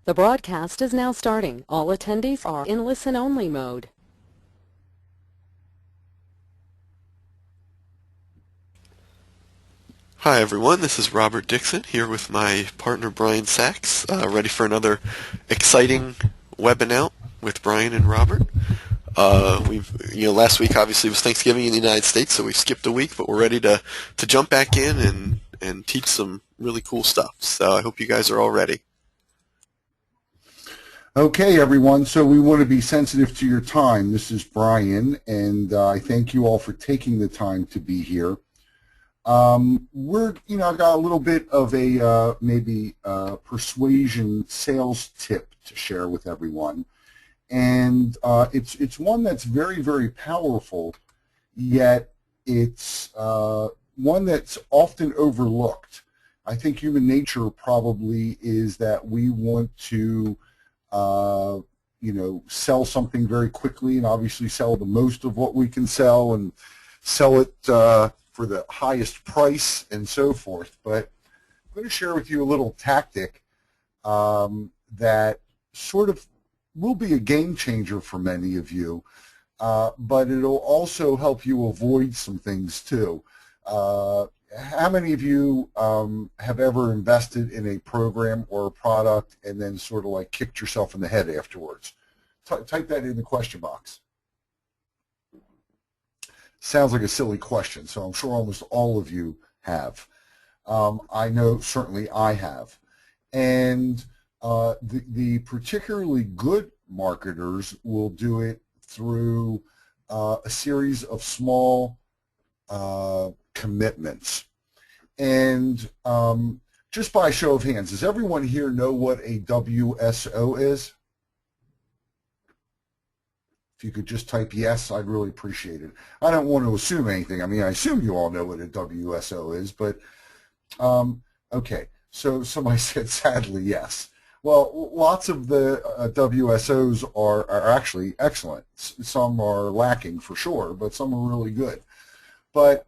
The broadcast is now starting. All attendees are in listen-only mode. Hi everyone, this is Robert Dickson here with my partner Brian Sachs, ready for another exciting webinar with Brian and Robert. Last week obviously was Thanksgiving in the United States, so we skipped a week, but we're ready to jump back in and teach some really cool stuff. So I hope you guys are all ready. Okay, everyone, so we want to be sensitive to your time. This is Brian, and I thank you all for taking the time to be here. I got a little bit of a persuasion sales tip to share with everyone, and it's one that's very, very powerful, yet it's one that's often overlooked. I think human nature probably is that we want to sell something very quickly and obviously sell the most of what we can sell and sell it for the highest price and so forth. But I'm going to share with you a little tactic that sort of will be a game changer for many of you, but it'll also help you avoid some things too. How many of you have ever invested in a program or a product and then sort of like kicked yourself in the head afterwards? Type that in the question box. Sounds like a silly question, so I'm sure almost all of you have. I know certainly I have. And the particularly good marketers will do it through a series of small commitments. And just by a show of hands, does everyone here know what a WSO is? If you could just type yes, I'd really appreciate it. I don't want to assume anything. I mean, I assume you all know what a WSO is, but okay. So somebody said sadly yes. Well, lots of the WSOs are actually excellent. Some are lacking for sure, but some are really good. But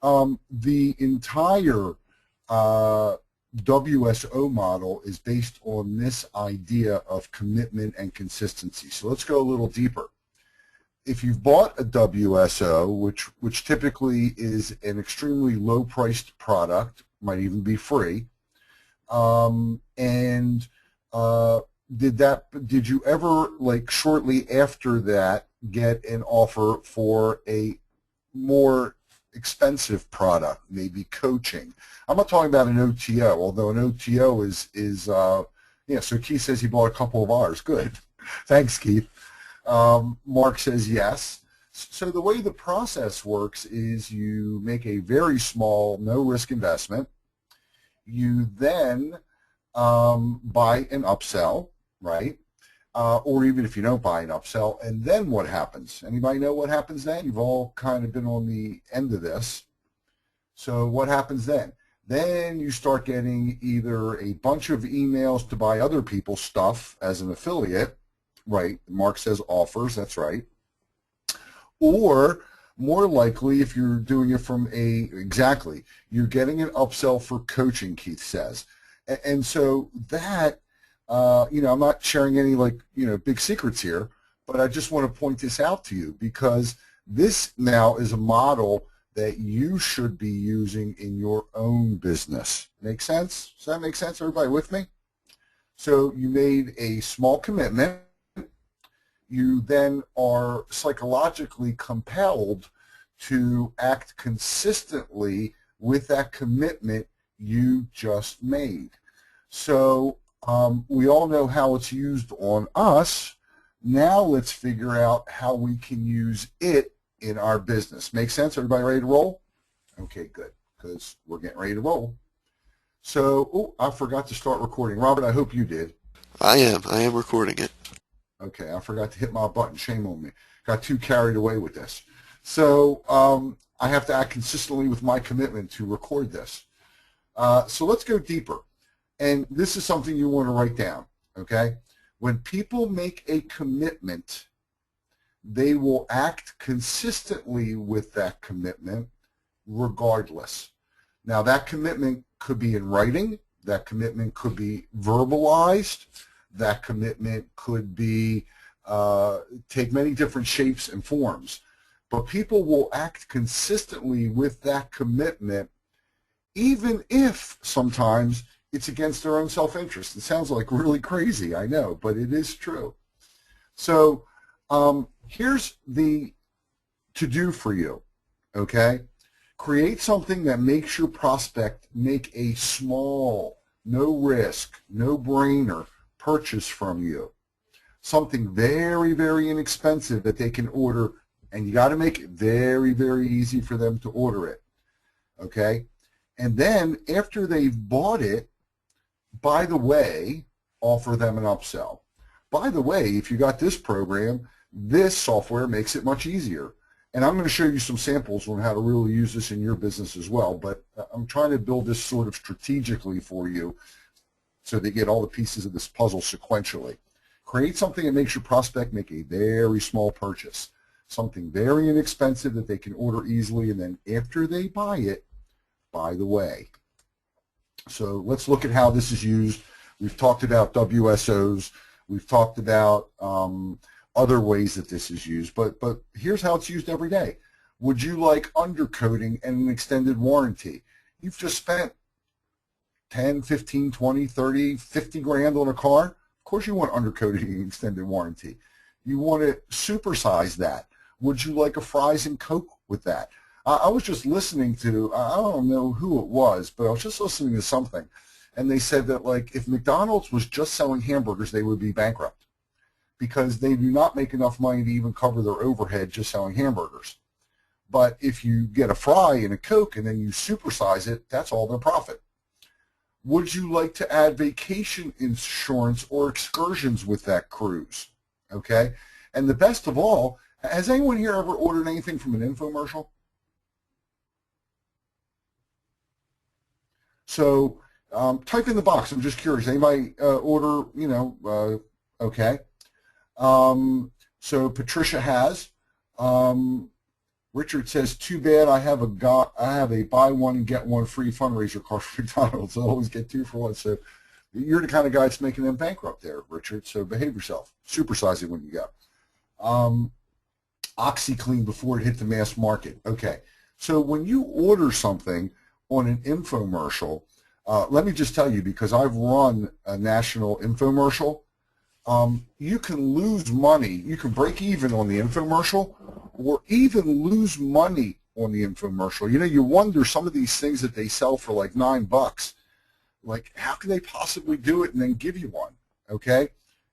the entire WSO model is based on this idea of commitment and consistency. So let's go a little deeper. If you've bought a WSO, which typically is an extremely low-priced product, might even be free, did you ever, like shortly after that, get an offer for a more expensive product, maybe coaching? I'm not talking about an OTO, although an OTO so Keith says he bought a couple of ours. Good. Thanks, Keith. Mark says yes. So the way the process works is you make a very small, no-risk investment. You then buy an upsell, right? Or even if you don't buy an upsell, and then what happens? Anybody know what happens then? You've all kind of been on the end of this. So what happens then? Then you start getting either a bunch of emails to buy other people's stuff as an affiliate, right? Mark says offers, that's right. Or more likely, if you're doing it from you're getting an upsell for coaching, Keith says. And so that, I'm not sharing any big secrets here, but I just want to point this out to you because this now is a model that you should be using in your own business. Make sense? Does that make sense? Everybody with me? So you made a small commitment. You then are psychologically compelled to act consistently with that commitment you just made. So we all know how it's used on us. Now let's figure out how we can use it in our business. Make sense? Everybody ready to roll? Okay, good, because we're getting ready to roll. So, I forgot to start recording. Robert, I hope you did. I am recording it. Okay, I forgot to hit my button. Shame on me. Got too carried away with this. So I have to act consistently with my commitment to record this. So let's go deeper. And this is something you want to write down, okay? When people make a commitment, they will act consistently with that commitment regardless. Now, that commitment could be in writing. That commitment could be verbalized. That commitment could be take many different shapes and forms. But people will act consistently with that commitment, even if sometimes it's against their own self-interest. It sounds like really crazy, I know, but it is true. So here's the to-do for you, okay? Create something that makes your prospect make a small, no-risk, no-brainer purchase from you. Something very, very inexpensive that they can order, and you got to make it very, very easy for them to order it, okay? And then after they've bought it, by the way, offer them an upsell. By the way, if you got this program, this software makes it much easier. And I'm going to show you some samples on how to really use this in your business as well, but I'm trying to build this sort of strategically for you so they get all the pieces of this puzzle sequentially. Create something that makes your prospect make a very small purchase, something very inexpensive that they can order easily, and then after they buy it, by the way. So let's look at how this is used. We've talked about WSOs. We've talked about other ways that this is used, but here's how it's used every day. Would you like undercoating and an extended warranty? You've just spent 10, 15, 20, 30, 50 grand on a car. Of course you want undercoating and extended warranty. You want to supersize that. Would you like a fries and Coke with that? I was just listening to, I don't know who it was, but I was just listening to something, and they said that, like, if McDonald's was just selling hamburgers, they would be bankrupt because they do not make enough money to even cover their overhead just selling hamburgers. But if you get a fry and a Coke and then you supersize it, that's all their profit. Would you like to add vacation insurance or excursions with that cruise? Okay? And the best of all, has anyone here ever ordered anything from an infomercial? So type in the box. I'm just curious. Anybody order, okay. So Patricia has. Richard says, too bad I have a buy one and get one free fundraiser card for McDonald's. I always get 2 for 1. So you're the kind of guy that's making them bankrupt there, Richard. So behave yourself. Supersize it when you go. OxyClean before it hit the mass market. Okay. So when you order something on an infomercial, let me just tell you, because I've run a national infomercial, you can lose money. You can break even on the infomercial or even lose money on the infomercial. You know, you wonder some of these things that they sell for like $9, like how can they possibly do it and then give you one, okay?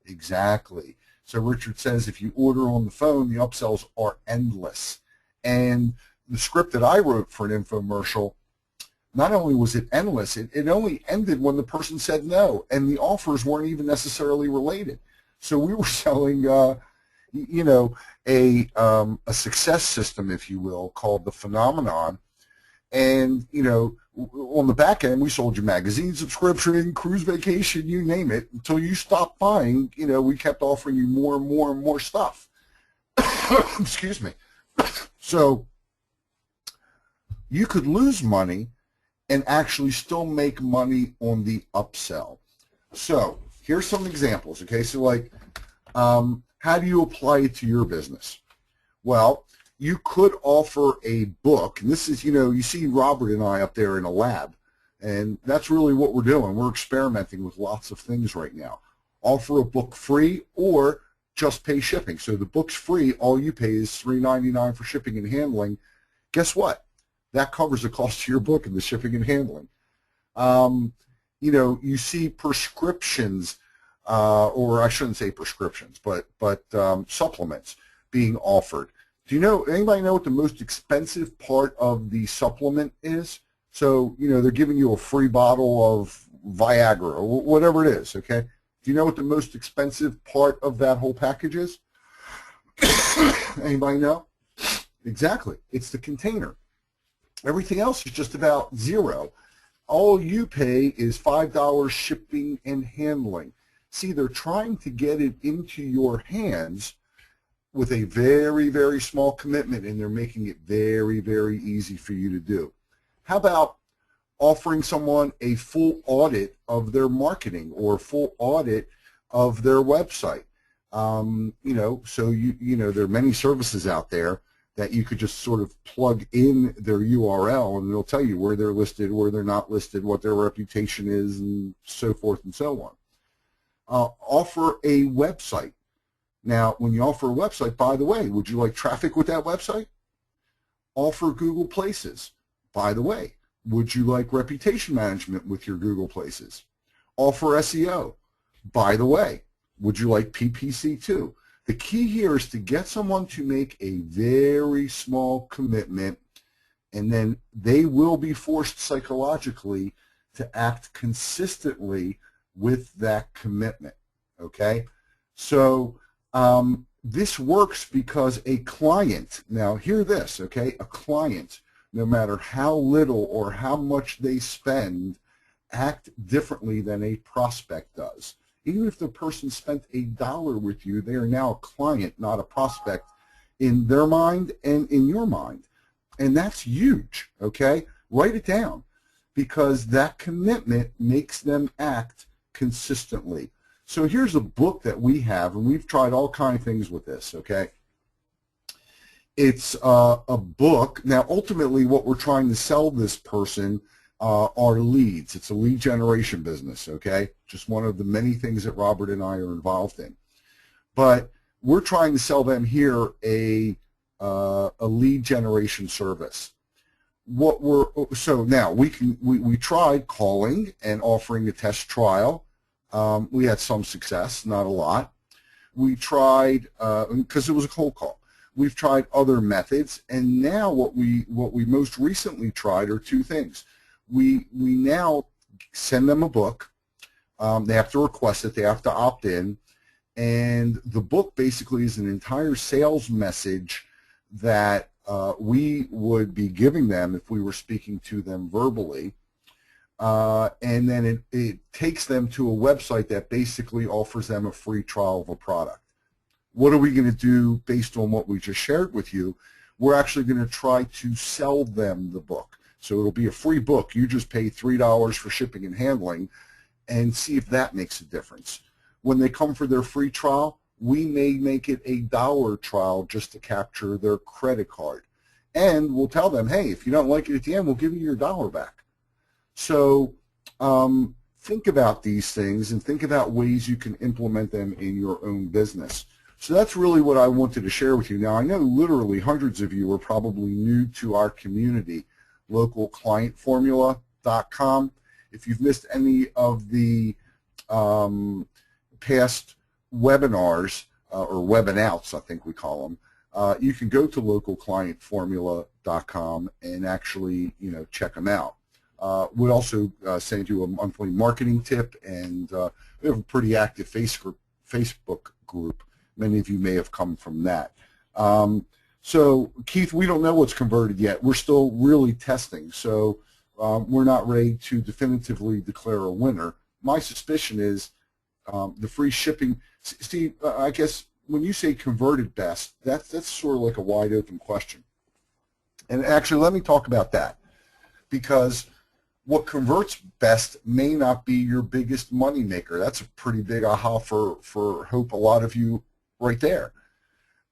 Exactly. So Richard says if you order on the phone, the upsells are endless. And the script that I wrote for an infomercial, not only was it endless, it only ended when the person said no, and the offers weren't even necessarily related. So we were selling, a success system, if you will, called the Phenomenon. And, on the back end, we sold you magazine subscription, cruise vacation, you name it, until you stopped buying. We kept offering you more and more and more stuff. Excuse me. So you could lose money and actually still make money on the upsell. So here's some examples, okay? So like, how do you apply it to your business? Well, you could offer a book, and this is, you see Robert and I up there in a lab, and that's really what we're doing. We're experimenting with lots of things right now. Offer a book free or just pay shipping. So the book's free, all you pay is $3.99 for shipping and handling. Guess what? That covers the cost of your book and the shipping and handling. You see prescriptions, or I shouldn't say prescriptions, but supplements being offered. Anybody know what the most expensive part of the supplement is? So, they're giving you a free bottle of Viagra or whatever it is, okay? Do you know what the most expensive part of that whole package is? Anybody know? Exactly. It's the container. Everything else is just about zero. All you pay is $5 shipping and handling. See, they're trying to get it into your hands with a very, very small commitment, and they're making it very, very easy for you to do. How about offering someone a full audit of their marketing or a full audit of their website. So there are many services out there that you could just sort of plug in their URL, and it'll tell you where they're listed, where they're not listed, what their reputation is, and so forth and so on. Offer a website. Now, when you offer a website, by the way, would you like traffic with that website? Offer Google Places. By the way, would you like reputation management with your Google Places? Offer SEO. By the way, would you like PPC too? The key here is to get someone to make a very small commitment, and then they will be forced psychologically to act consistently with that commitment, okay? So this works because a client, now hear this, okay? A client, no matter how little or how much they spend, act differently than a prospect does. Even if the person spent $1 with you, they are now a client, not a prospect, in their mind and in your mind. And that's huge, okay? Write it down, because that commitment makes them act consistently. So here's a book that we have, and we've tried all kinds of things with this, okay? It's a book. Now, ultimately, what we're trying to sell this person are leads. It's a lead generation business, okay? Just one of the many things that Robert and I are involved in. But we're trying to sell them here a lead generation service. So now we tried calling and offering a test trial. We had some success, not a lot. We tried because it was a cold call. We've tried other methods, and now what we most recently tried are two things. We now send them a book. They have to request it. They have to opt in. And the book basically is an entire sales message that we would be giving them if we were speaking to them verbally. And then it takes them to a website that basically offers them a free trial of a product. What are we going to do based on what we just shared with you? We're actually going to try to sell them the book. So it'll be a free book. You just pay $3 for shipping and handling, and see if that makes a difference. When they come for their free trial, we may make it a $1 trial just to capture their credit card. And we'll tell them, hey, if you don't like it at the end, we'll give you your $1 back. So think about these things and think about ways you can implement them in your own business. So that's really what I wanted to share with you. Now, I know literally hundreds of you are probably new to our community, localclientformula.com. If you've missed any of the past webinars or webinouts, I think we call them, you can go to localclientformula.com and actually, check them out. We'll also send you a monthly marketing tip, and we have a pretty active Facebook group. Many of you may have come from that. So, Keith, we don't know what's converted yet. We're still really testing, so we're not ready to definitively declare a winner. My suspicion is the free shipping. Steve, I guess when you say converted best, that's sort of like a wide open question. And actually, let me talk about that, because what converts best may not be your biggest money maker. That's a pretty big aha for hope a lot of you right there.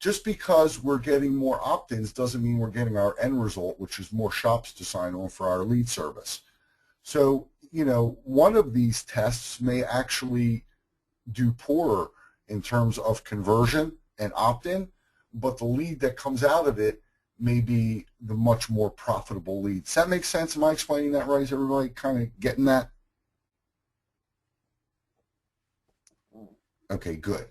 Just because we're getting more opt-ins doesn't mean we're getting our end result, which is more shops to sign on for our lead service. So, one of these tests may actually do poorer in terms of conversion and opt-in, but the lead that comes out of it may be the much more profitable lead. Does that make sense? Am I explaining that right? Is everybody kind of getting that? Okay, good.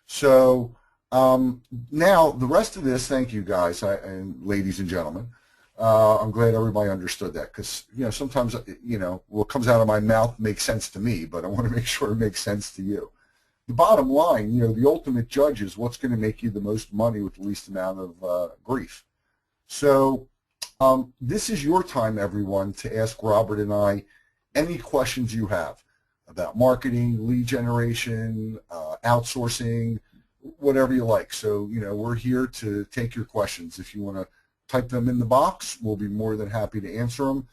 So now the rest of this, thank you guys and ladies and gentlemen. I'm glad everybody understood that, because sometimes what comes out of my mouth makes sense to me, but I want to make sure it makes sense to you. The bottom line, the ultimate judge is what's going to make you the most money with the least amount of grief. So this is your time, everyone, to ask Robert and I any questions you have about marketing, lead generation, outsourcing, whatever you like. So, we're here to take your questions. If you want to type them in the box, we'll be more than happy to answer them.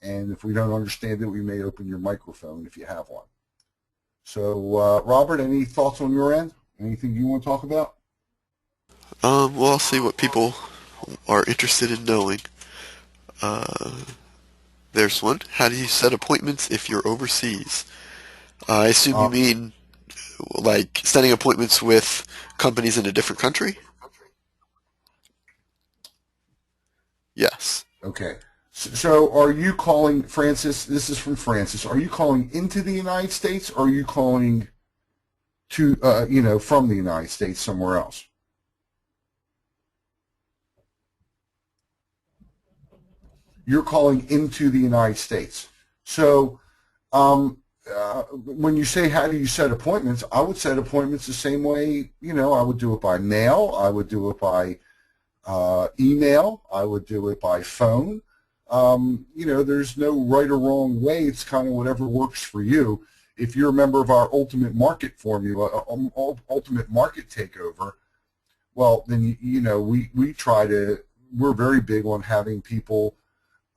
And if we don't understand it, we may open your microphone if you have one. So, Robert, any thoughts on your end? Anything you want to talk about? Well, I'll see what people are interested in knowing. Uh, there's one. How do you set appointments if you're overseas? I assume you Uh, mean like setting appointments with companies in a different country? Yes. okay. So, are you calling Francis? This is from Francis. Are you calling into the United States, or are you calling to, from the United States somewhere else? You're calling into the United States. So, when you say how do you set appointments, I would set appointments the same way. I would do it by mail. I would do it by email. I would do it by phone. There's no right or wrong way. It's kind of whatever works for you. If you're a member of our Ultimate Market Formula, Ultimate Market Takeover, well, then we try to. We're very big on having people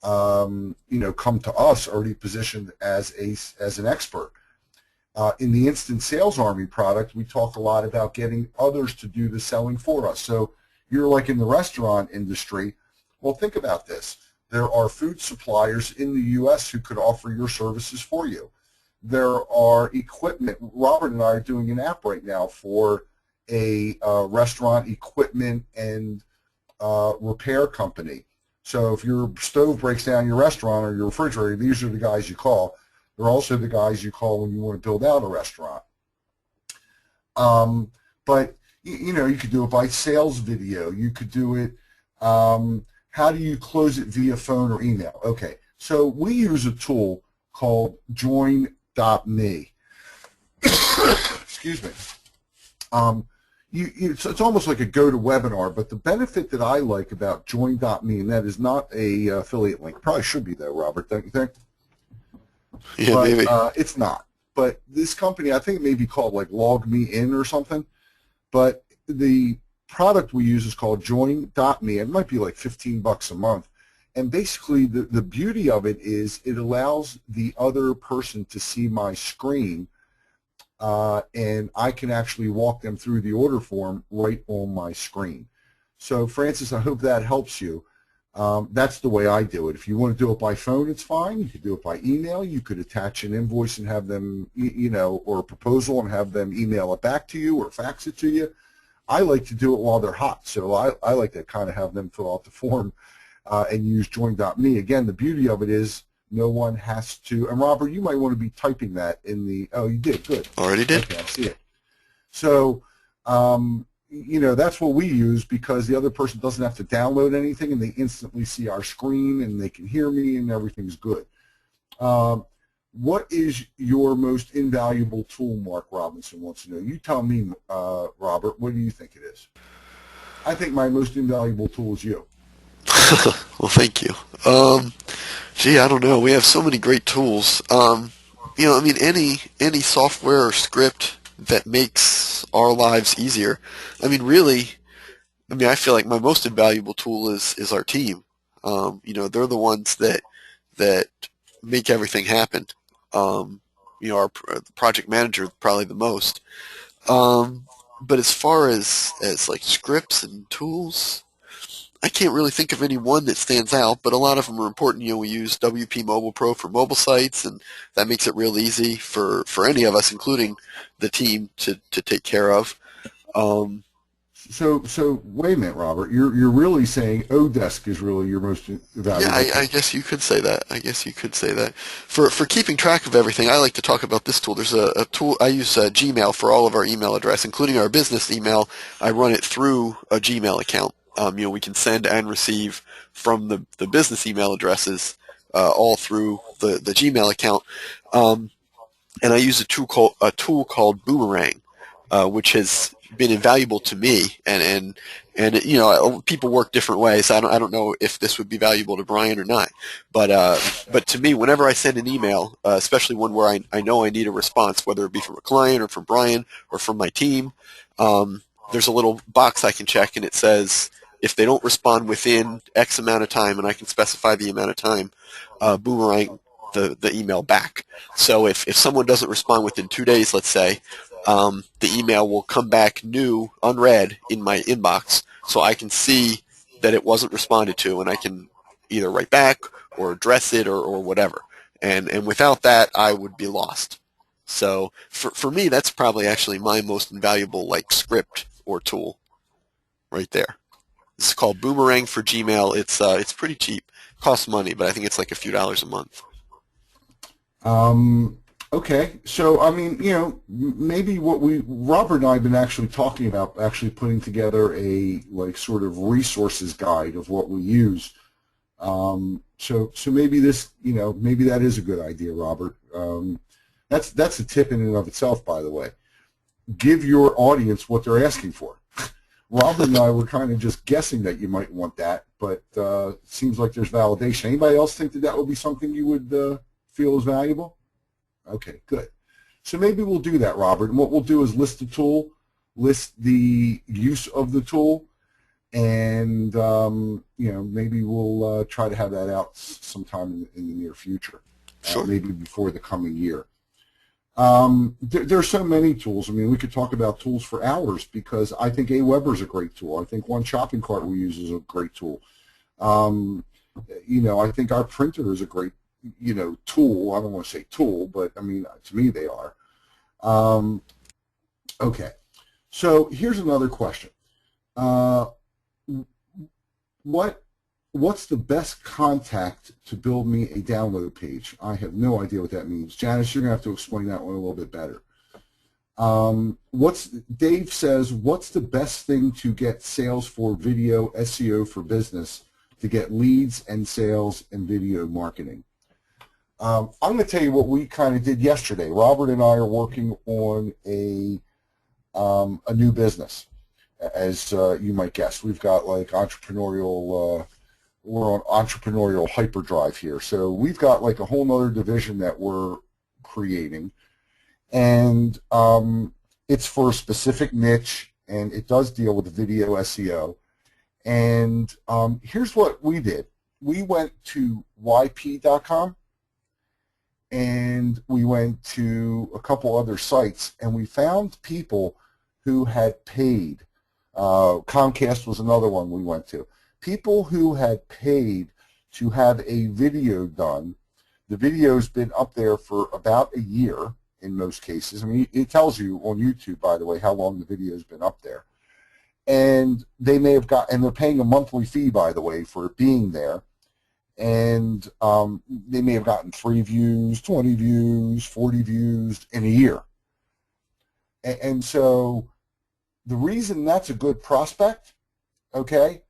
come to us already positioned as an expert. In the Instant Sales Army product, we talk a lot about getting others to do the selling for us. So you're like in the restaurant industry. Well, think about this. There are food suppliers in the U.S. who could offer your services for you. There are equipment. Robert and I are doing an app right now for a restaurant equipment and repair company. So if your stove breaks down in your restaurant or your refrigerator, these are the guys you call. They're also the guys you call when you want to build out a restaurant. But you could do it by sales video. You could do it. How do you close it via phone or email? Okay, so we use a tool called Join.me. Excuse me. It's almost like a GoToWebinar, but the benefit that I like about Join.me, and that is not a affiliate link. Probably should be though, Robert, don't you think? Yeah, But maybe. it's not. But this company, I think it may be called like Log Me In or something. But the product we use is called Join.me. It might be like $15 a month. And basically the beauty of it is it allows the other person to see my screen, and I can actually walk them through the order form right on my screen. So Francis, I hope that helps you. That's the way I do it. If you want to do it by phone, it's fine. You could do it by email. You could attach an invoice and have them, or a proposal and have them email it back to you or fax it to you. I like to do it while they're hot, so I like to kind of have them fill out the form and use Join.me. Again, the beauty of it is no one has to, and Robert, you might want to be typing that in the, oh, you did, good. Already did. Okay, I see it. So, that's what we use because the other person doesn't have to download anything and they instantly see our screen and they can hear me and everything's good. What is your most invaluable tool, Mark Robinson wants to know? You tell me, Robert, what do you think it is? I think my most invaluable tool is you. Well, thank you. Gee, I don't know. We have so many great tools. I mean, any software or script that makes our lives easier. I mean, really, I feel like my most invaluable tool is our team. They're the ones that make everything happen. Our project manager probably the most. But as far as like scripts and tools, I can't really think of any one that stands out, but a lot of them are important. We use WP Mobile Pro for mobile sites, and that makes it real easy for any of us, including the team, to take care of. Um, So wait a minute, Robert. You're really saying Odesk is really your most yeah, valuable I tool. guess you could say that. I guess you could say that. For keeping track of everything, I like to talk about this tool. There's a tool, I use Gmail for all of our email address, including our business email. I run it through a Gmail account. We can send and receive from the business email addresses all through the Gmail account. Um, and I use a tool called Boomerang, which has been invaluable to me. And people work different ways. I don't know if this would be valuable to Brian or not. But to me, whenever I send an email, especially one where I know I need a response, whether it be from a client or from Brian or from my team, there's a little box I can check, and it says if they don't respond within X amount of time, and I can specify the amount of time, Boomerang the email back. So if someone doesn't respond within 2 days, let's say, the email will come back new, unread, in my inbox, so I can see that it wasn't responded to, and I can either write back or address it or whatever. And without that, I would be lost. So for me, that's probably actually my most invaluable like script or tool right there. This is called Boomerang for Gmail. It's pretty cheap. Costs money, but I think it's like a few dollars a month. Okay, so I mean, maybe what Robert and I have been actually talking about, actually putting together a like sort of resources guide of what we use. So maybe this, maybe that is a good idea, Robert. That's a tip in and of itself, by the way. Give your audience what they're asking for. Robert and I were kind of just guessing that you might want that, but it seems like there's validation. Anybody else think that would be something you would feel is valuable? Okay, good. So maybe we'll do that, Robert. And what we'll do is list the tool, list the use of the tool, and maybe we'll try to have that out sometime in the near future. Sure. Maybe before the coming year. There are so many tools. I mean, we could talk about tools for hours because I think Aweber is a great tool. I think One Shopping Cart we use is a great tool. I think our printer is a great, tool. I don't want to say tool, but I mean, to me they are. Okay, so here's another question. What's the best contact to build me a download page? I have no idea what that means. Janice, you're going to have to explain that one a little bit better. Dave says, what's the best thing to get sales for video SEO for business to get leads and sales and video marketing? I'm going to tell you what we kind of did yesterday. Robert and I are working on a new business, as you might guess. We've got like entrepreneurial, we're on entrepreneurial hyperdrive here. So we've got like a whole nother division that we're creating, and it's for a specific niche, and it does deal with video SEO. And here's what we did. We went to yp.com, and we went to a couple other sites, and we found people who had paid. Comcast was another one we went to. People who had paid to have a video done. The video's been up there for about a year in most cases. I mean, it tells you on YouTube, by the way, how long the video's been up there. And they may have and they're paying a monthly fee, by the way, for it being there. And they may have gotten 3 views, 20 views, 40 views in a year. And so the reason that's a good prospect, okay,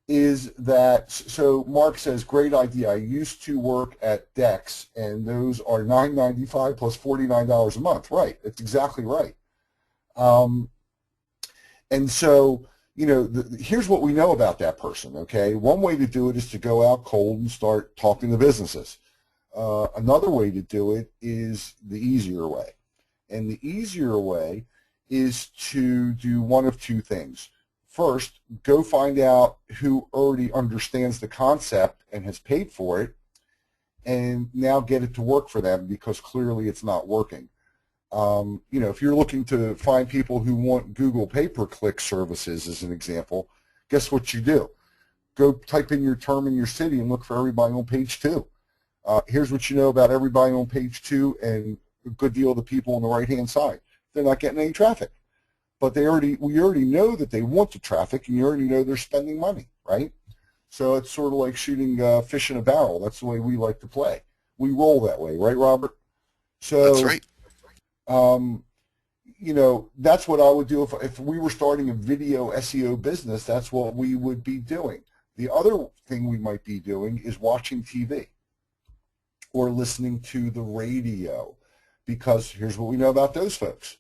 is that, so Mark says, great idea. I used to work at Dex, and those are $9.95 plus $49 a month. Right, that's exactly right. And so, here's what we know about that person, okay? One way to do it is to go out cold and start talking to businesses. Another way to do it is the easier way. And the easier way is to do one of two things. First, go find out who already understands the concept and has paid for it, and now get it to work for them, because clearly it's not working. If you're looking to find people who want Google pay-per-click services, as an example, guess what you do? Go type in your term in your city and look for everybody on page 2. Here's what you know about everybody on page 2 and a good deal of the people on the right-hand side. They're not getting any traffic. But we already know that they want the traffic, and you already know they're spending money, right? So it's sort of like shooting fish in a barrel. That's the way we like to play. We roll that way, right, Robert? So that's right. That's what I would do if we were starting a video SEO business. That's what we would be doing. The other thing we might be doing is watching TV or listening to the radio, because here's what we know about those folks.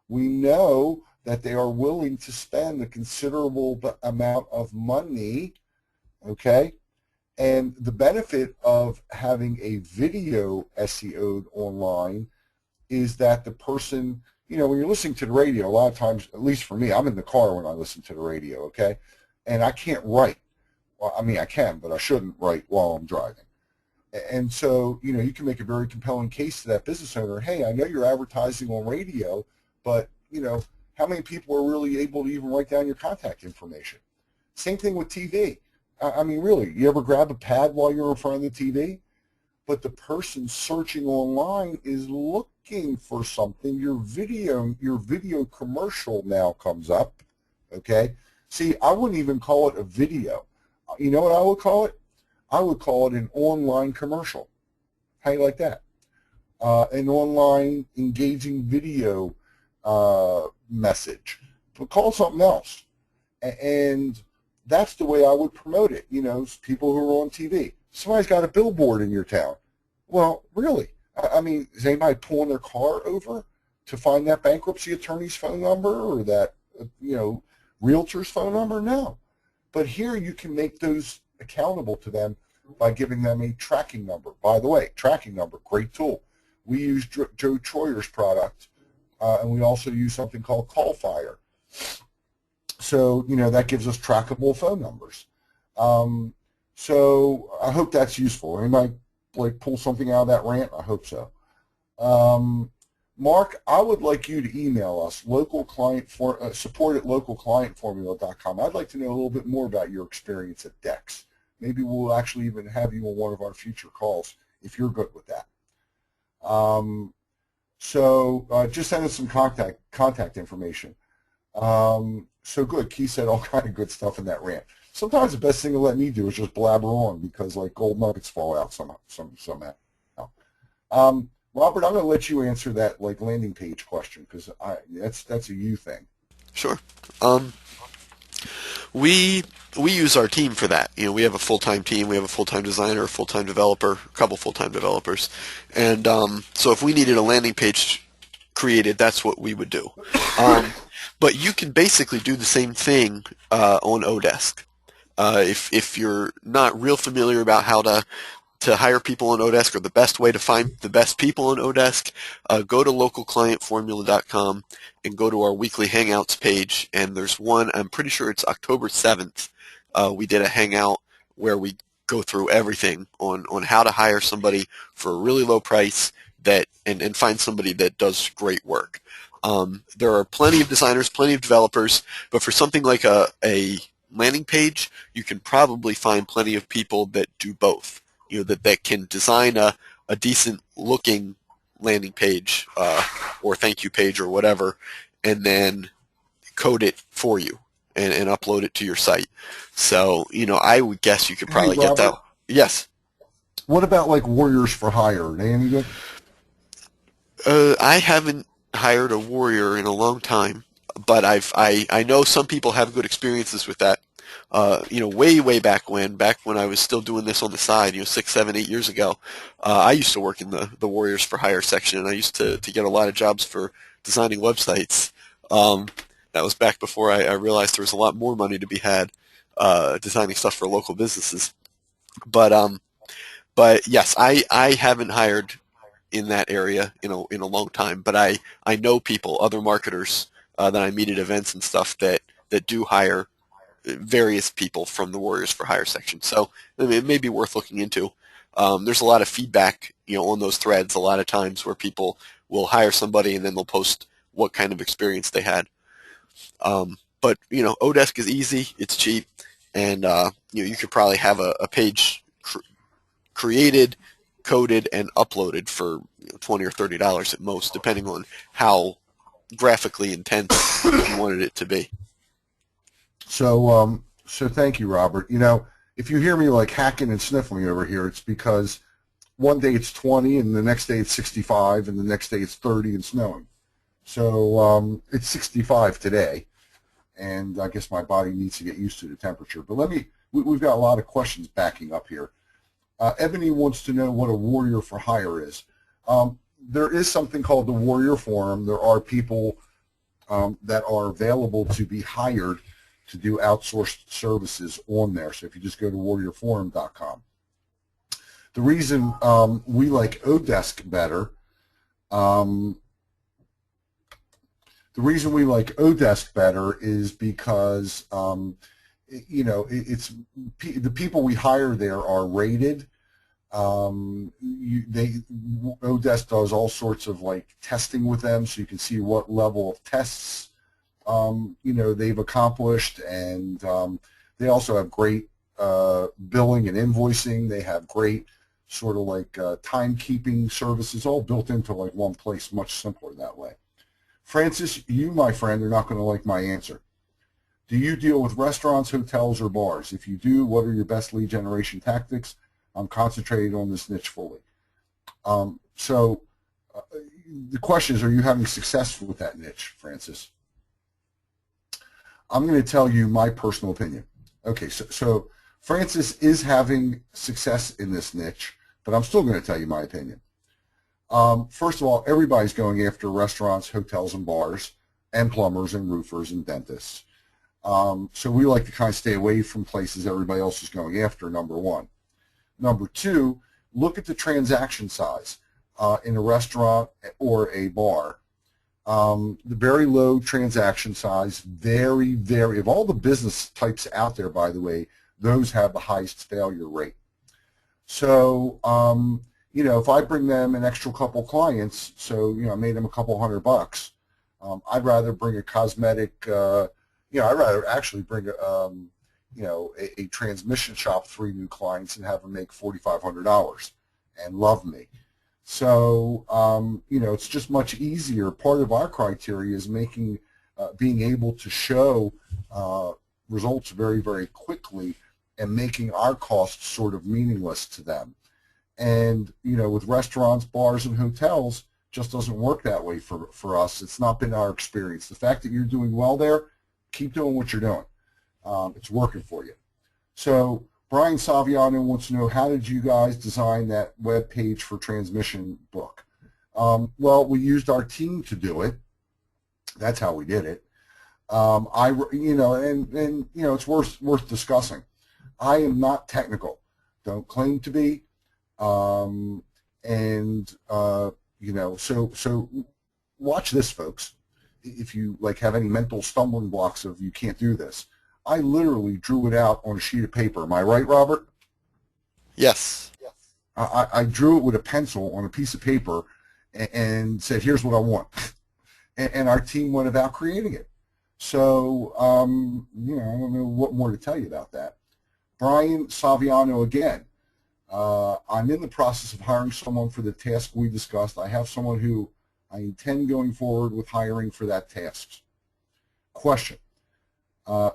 We know that they are willing to spend a considerable amount of money, okay? And the benefit of having a video SEO'd online is that the person, when you're listening to the radio, a lot of times, at least for me, I'm in the car when I listen to the radio, okay? And I can't write. Well, I mean, I can, but I shouldn't write while I'm driving. And so, you can make a very compelling case to that business owner. Hey, I know you're advertising on radio, but, how many people are really able to even write down your contact information? Same thing with TV. I mean, really, you ever grab a pad while you're in front of the TV? But the person searching online is looking for something. Your video commercial now comes up, okay? See, I wouldn't even call it a video. You know what I would call it? I would call it an online commercial. How do you like that? An online engaging video message. But call it something else. And that's the way I would promote it. People who are on TV. Somebody's got a billboard in your town. Well, really? I mean, is anybody pulling their car over to find that bankruptcy attorney's phone number or that, realtor's phone number? No. But here you can make those accountable to them by giving them a tracking number. By the way, tracking number, great tool. We use Joe Troyer's product, and we also use something called CallFire. So, that gives us trackable phone numbers. So I hope that's useful. Anybody pull something out of that rant? I hope so. Mark, I would like you to email us, support at localclientformula.com. I'd like to know a little bit more about your experience at Dex. Maybe we'll actually even have you on one of our future calls if you're good with that. So just send us some contact information. So good. Key said all kind of good stuff in that rant. Sometimes the best thing to let me do is just blabber on because gold nuggets fall out somehow. Robert, I'm going to let you answer that landing page question because that's a you thing. Sure. We use our team for that. We have a full-time team. We have a full-time designer, a full-time developer, a couple full-time developers. And so if we needed a landing page created, that's what we would do. But you can basically do the same thing on Odesk. If you're not real familiar about how to hire people on Odesk or the best way to find the best people on Odesk, go to localclientformula.com and go to our weekly Hangouts page. And there's one, I'm pretty sure it's October 7th. We did a Hangout where we go through everything on how to hire somebody for a really low price and find somebody that does great work. There are plenty of designers, plenty of developers, but for something like a landing page, you can probably find plenty of people that do both. That can design a decent looking landing page or thank you page or whatever, and then code it for you and upload it to your site. So, I would guess you could probably get that. Yes. What about Warriors for Hire? Are they any good? I haven't hired a Warrior in a long time, but I know some people have good experiences with that. Way back when I was still doing this on the side, 6, 7, 8 years ago, I used to work in the Warriors for Hire section, and I used to get a lot of jobs for designing websites. That was back before I realized there was a lot more money to be had designing stuff for local businesses. But yes, I haven't hired in that area in a long time, but I know people, other marketers that I meet at events and stuff that do hire various people from the Warriors for Hire section. So it may be worth looking into. There's a lot of feedback, on those threads a lot of times where people will hire somebody and then they'll post what kind of experience they had. But Odesk is easy, it's cheap, and you could probably have a page created, coded, and uploaded for $20 or $30 at most, depending on how graphically intense you wanted it to be. So thank you, Robert. If you hear me hacking and sniffling over here, it's because one day it's 20 and the next day it's 65 and the next day it's 30 and snowing. So it's 65 today, and I guess my body needs to get used to the temperature. But we've got a lot of questions backing up here. Ebony wants to know what a Warrior for Hire is. There is something called the Warrior Forum. There are people that are available to be hired to do outsourced services on there. So if you just go to warriorforum.com. The reason we like Odesk better, is because it's the people we hire there are rated. Odesk does all sorts of like testing with them, so you can see what level of tests they've accomplished, and they also have great billing and invoicing. They have great sort of like timekeeping services all built into like one place, much simpler that way. Francis, you, my friend, are not going to like my answer. Do you deal with restaurants, hotels, or bars? If you do, what are your best lead generation tactics? I'm concentrated on this niche fully. So the question is, are you having success with that niche, Francis? I'm going to tell you my personal opinion. Okay, so Francis is having success in this niche, but I'm still going to tell you my opinion. First of all, everybody's going after restaurants, hotels, and bars, and plumbers, and roofers, and dentists. So we like to kind of stay away from places everybody else is going after, number one. Number two, look at the transaction size in a restaurant or a bar. The very low transaction size, very, of all the business types out there, by the way, those have the highest failure rate. So, if I bring them an extra couple clients, so, I made them a couple $100, I'd rather bring a cosmetic, I'd rather actually bring a transmission shop 3 new clients and have them make $4,500 and love me. So, it's just much easier. Part of our criteria is being able to show results very, very quickly and making our costs sort of meaningless to them. And, with restaurants, bars, and hotels, just doesn't work that way for us. It's not been our experience. The fact that you're doing well there, keep doing what you're doing. It's working for you. So Brian Saviano wants to know, how did you guys design that web page for transmission book? Well, we used our team to do it. That's how we did it. It's worth discussing. I am not technical. Don't claim to be. So watch this, folks. If you have any mental stumbling blocks of you can't do this, I literally drew it out on a sheet of paper. Am I right, Robert? Yes. I drew it with a pencil on a piece of paper and said, here's what I want. And our team went about creating it. So, I don't know what more to tell you about that. Brian Saviano again. I'm in the process of hiring someone for the task we discussed. I have someone who I intend going forward with hiring for that task. Question.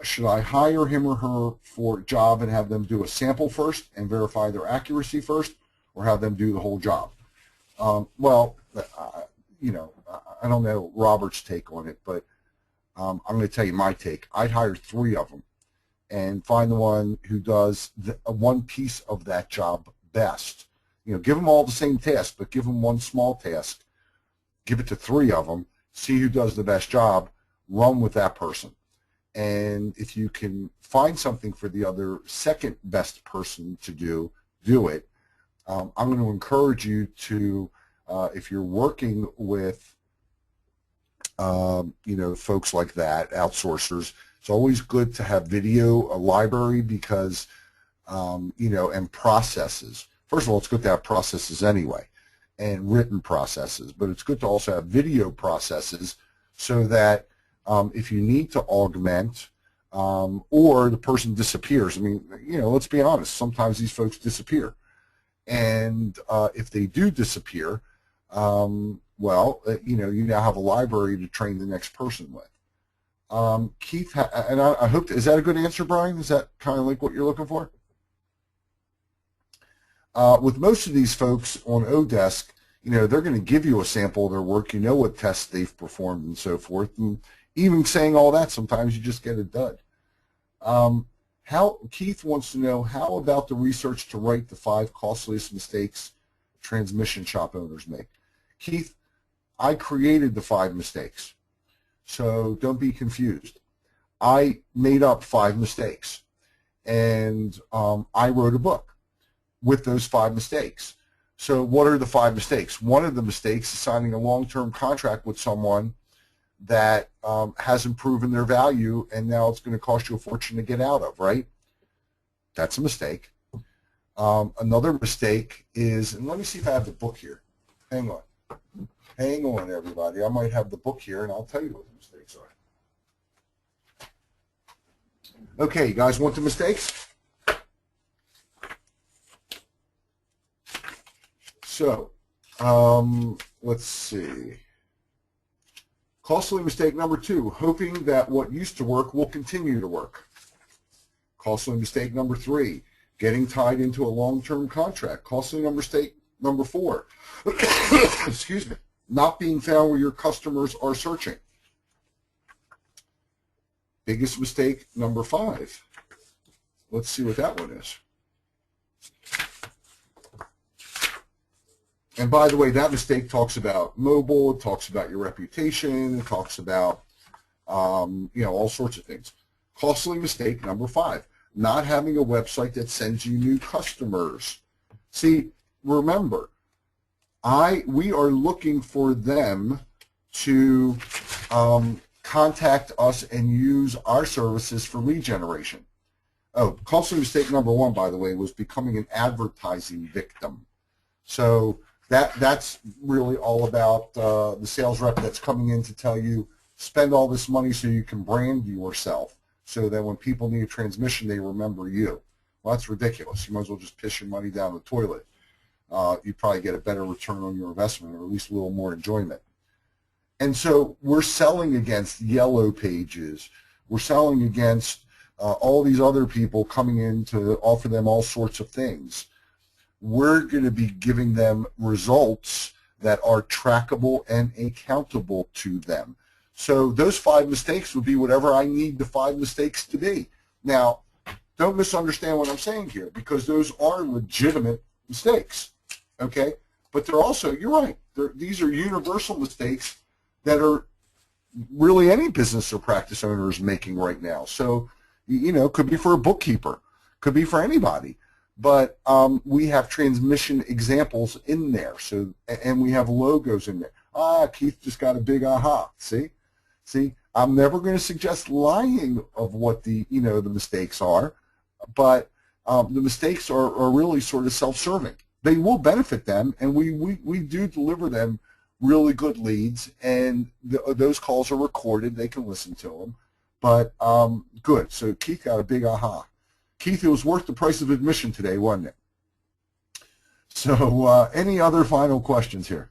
Should I hire him or her for a job and have them do a sample first and verify their accuracy first, or have them do the whole job? I don't know Robert's take on it, but I'm going to tell you my take. I'd hire 3 of them and find the one who does one piece of that job best. Give them all the same task, but give them one small task. Give it to 3 of them. See who does the best job. Run with that person. And if you can find something for the other second best person to do it. I'm going to encourage you to, if you're working with, folks like that, outsourcers, it's always good to have video, a library, because, and processes. First of all, it's good to have processes anyway, and written processes, but it's good to also have video processes so that if you need to augment or the person disappears. I mean, let's be honest, sometimes these folks disappear. And if they do disappear, you now have a library to train the next person with. Keith, and I hope, is that a good answer, Brian? Is that kind of like what you're looking for? With most of these folks on Odesk, they're going to give you a sample of their work. You know what tests they've performed and so forth. And even saying all that, sometimes you just get a dud. Keith wants to know, how about the research to write the 5 costliest mistakes transmission shop owners make? Keith, I created the 5 mistakes. So don't be confused. I made up 5 mistakes, and I wrote a book with those 5 mistakes. So what are the 5 mistakes? One of the mistakes is signing a long-term contract with someone that hasn't proven their value, and now it's going to cost you a fortune to get out of, right? That's a mistake. Another mistake is, and let me see if I have the book here. Hang on. Hang on, everybody. I might have the book here, and I'll tell you what the mistakes are. Okay, you guys want the mistakes? So, let's see. Costly mistake number 2, hoping that what used to work will continue to work. Costly mistake number 3, getting tied into a long-term contract. Costly mistake number 4, excuse me, not being found where your customers are searching. Biggest mistake number 5. Let's see what that one is. And by the way, that mistake talks about mobile, it talks about your reputation, it talks about, all sorts of things. Costly mistake number 5, not having a website that sends you new customers. See, remember, we are looking for them to contact us and use our services for lead generation. Oh, costly mistake number 1, by the way, was becoming an advertising victim. So that's really all about the sales rep that's coming in to tell you, spend all this money so you can brand yourself, so that when people need a transmission, they remember you. Well, that's ridiculous. You might as well just piss your money down the toilet. You probably get a better return on your investment, or at least a little more enjoyment. And so we're selling against Yellow Pages. We're selling against all these other people coming in to offer them all sorts of things. We're going to be giving them results that are trackable and accountable to them. So those 5 mistakes would be whatever I need the 5 mistakes to be. Now, don't misunderstand what I'm saying here, because those are legitimate mistakes, okay? But they're also, you're right, these are universal mistakes that are really any business or practice owner is making right now. So, could be for a bookkeeper, could be for anybody. But we have transmission examples in there, and we have logos in there. Keith just got a big aha. See, I'm never going to suggest lying of what the mistakes are, but the mistakes are really sort of self-serving. They will benefit them, and we do deliver them really good leads, and those calls are recorded. They can listen to them. But good. So Keith got a big aha. Keith, it was worth the price of admission today, wasn't it? So any other final questions here?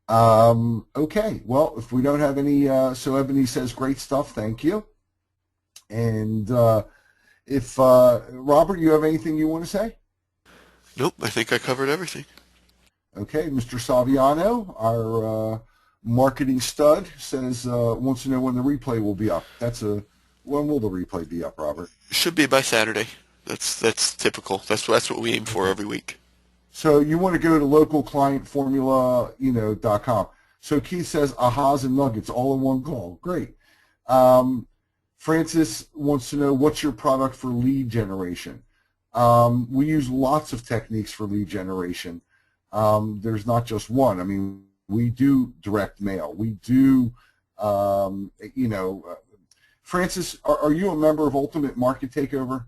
Okay, well, if we don't have any, so Ebony says, great stuff, thank you. And if, Robert, you have anything you want to say? Nope, I think I covered everything. Okay, Mr. Saviano, our marketing stud, says wants to know when the replay will be up. When will the replay be up, Robert? Should be by Saturday. That's typical. That's what we aim for every week. So you want to go to localclientformula.com. So Keith says ahas and nuggets all in one call. Great. Francis wants to know, what's your product for lead generation? We use lots of techniques for lead generation. There's not just one. I mean, we do direct mail. We do, Francis, are you a member of Ultimate Market Takeover?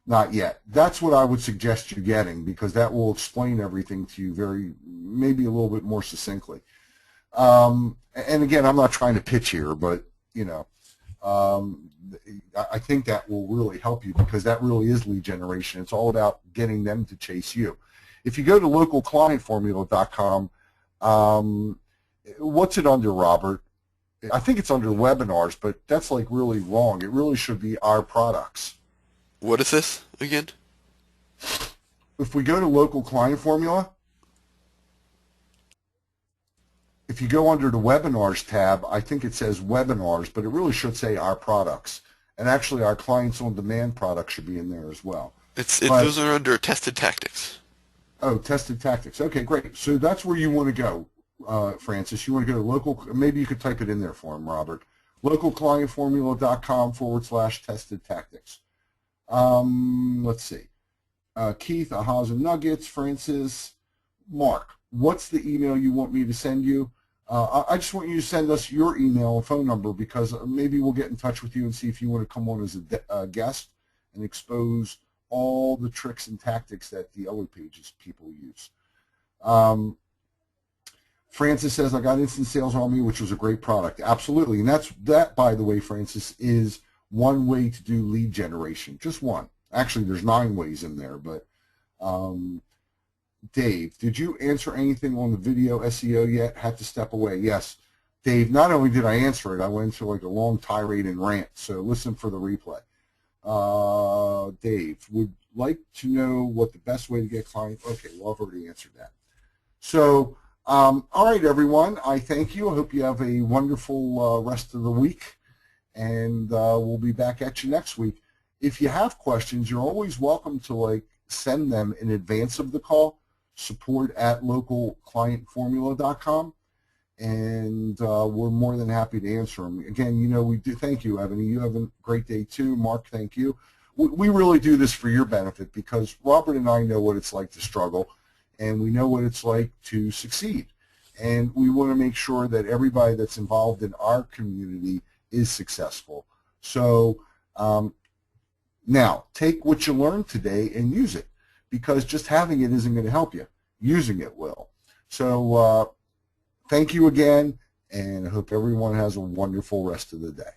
Not yet. That's what I would suggest you getting, because that will explain everything to you maybe a little bit more succinctly. And again, I'm not trying to pitch here, but, I think that will really help you, because that really is lead generation. It's all about getting them to chase you. If you go to localclientformula.com, what's it under, Robert? I think it's under webinars, but that's like really wrong. It really should be our products. What is this again? If we go to local client formula, if you go under the webinars tab, I think it says webinars, but it really should say our products. And actually our clients on demand products should be in there as well. Those are under tested tactics. Oh, tested tactics. Okay, great. So that's where you want to go, Francis. You want to go to local, maybe you could type it in there for him, Robert. localclientformula.com/tested tactics. Let's see. Keith, ahas and nuggets. Francis, Mark, what's the email you want me to send you? I just want you to send us your email and phone number, because maybe we'll get in touch with you and see if you want to come on as a guest and expose all the tricks and tactics that the Yellow Pages people use. Francis says, I got Instant Sales on Me, which was a great product. Absolutely. And that, by the way, Francis, is one way to do lead generation. Just one. Actually, there's 9 ways in there. But Dave, did you answer anything on the video SEO yet? Had to step away. Yes. Dave, not only did I answer it, I went into like a long tirade and rant. So listen for the replay. Dave, would like to know what the best way to get clients. Okay, well, I've already answered that. So, all right, everyone, I thank you. I hope you have a wonderful rest of the week, and we'll be back at you next week. If you have questions, you're always welcome to send them in advance of the call, support@localclientformula.com, and we're more than happy to answer them. Again, we do. Thank you, Ebony. You have a great day too. Mark, thank you. We really do this for your benefit, because Robert and I know what it's like to struggle, and we know what it's like to succeed. And we want to make sure that everybody that's involved in our community is successful. So now, take what you learned today and use it, because just having it isn't going to help you. Using it will. So thank you again, and I hope everyone has a wonderful rest of the day.